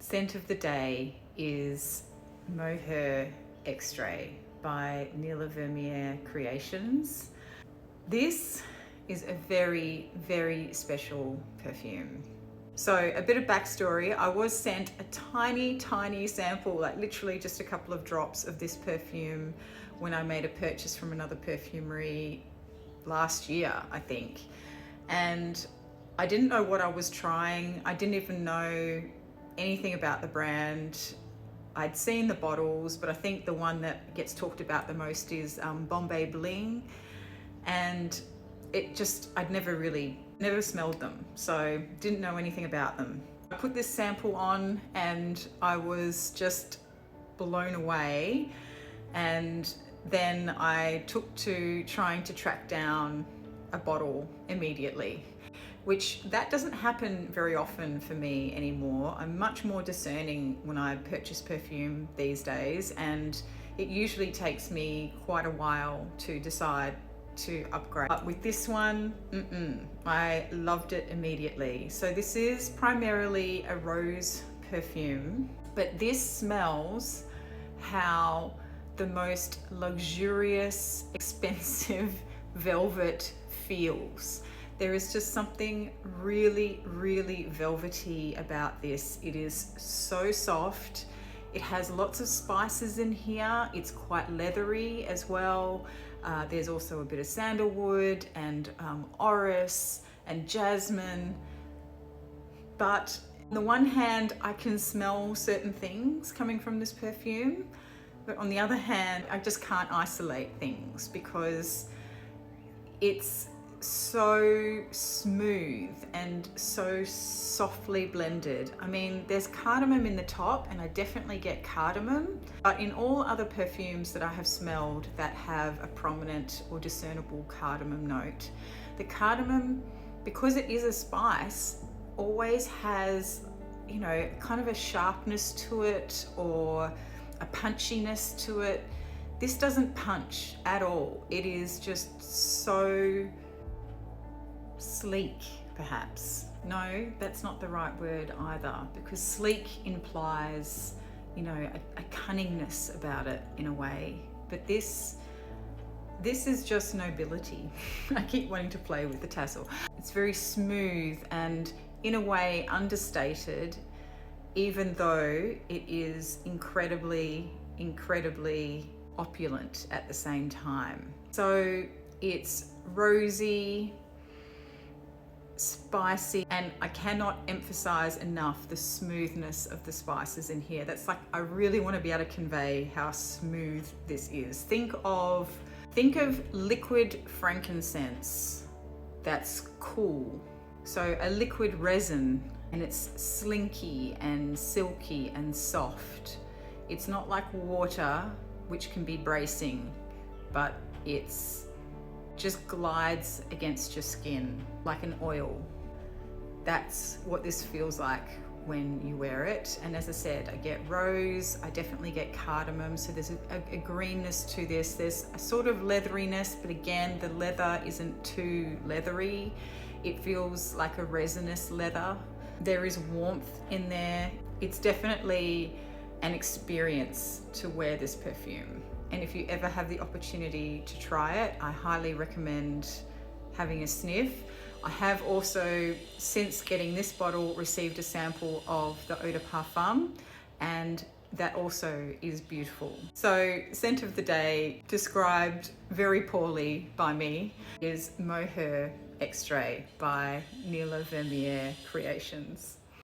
scent of the day is Mohur Extrait by Neela Vermeire Creations. This is a very, very special perfume. So a bit of backstory, I was sent a tiny sample, like literally just a couple of drops of this perfume when I made a purchase from another perfumery last year, I think. And I didn't know what I was trying. I didn't even know anything about the brand. I'd seen the bottles, but I think the one that gets talked about the most is Bombay Bling. And I'd never smelled them, so didn't know anything about them. I put this sample on and I was just blown away, and then I took to trying to track down a bottle immediately, which that doesn't happen very often for me anymore. I'm much more discerning when I purchase perfume these days, and it usually takes me quite a while to decide to upgrade. But with this one, I loved it immediately. So this is primarily a rose perfume, but this smells how the most luxurious, expensive velvet feels. There is just something really, really velvety about this. It is so soft. It has lots of spices in here. It's quite leathery as well. There's also a bit of sandalwood and orris and jasmine. But on the one hand, I can smell certain things coming from this perfume, but on the other hand, I just can't isolate things because it's so smooth and so softly blended. I mean, there's cardamom in the top, and I definitely get cardamom, but in all other perfumes that I have smelled that have a prominent or discernible cardamom note, the cardamom, because it is a spice, always has, you know, kind of a sharpness to it or a punchiness to it. This doesn't punch at all. It is just so sleek, perhaps. No, that's not the right word either, because sleek implies, you know, a cunningness about it in a way. But this is just nobility. I keep wanting to play with the tassel. It's very smooth and in a way understated, even though it is incredibly, incredibly opulent at the same time. So it's rosy, spicy, and I cannot emphasize enough the smoothness of the spices in here. That's like, I really want to be able to convey how smooth this is. Think of liquid frankincense that's cool. So a liquid resin, and it's slinky and silky and soft. It's not like water, which can be bracing, but it's just glides against your skin like an oil. That's what this feels like when you wear it. And as I said, I get rose, I definitely get cardamom, so there's a greenness to this. There's a sort of leatheriness, but again, the leather isn't too leathery. It feels like a resinous leather. There is warmth in there. It's definitely an experience to wear this perfume. And if you ever have the opportunity to try it, I highly recommend having a sniff. I have also, since getting this bottle, received a sample of the eau de parfum, and that also is beautiful. So, scent of the day, described very poorly by me, is Mohur Extrait by Neela Vermeire Creations.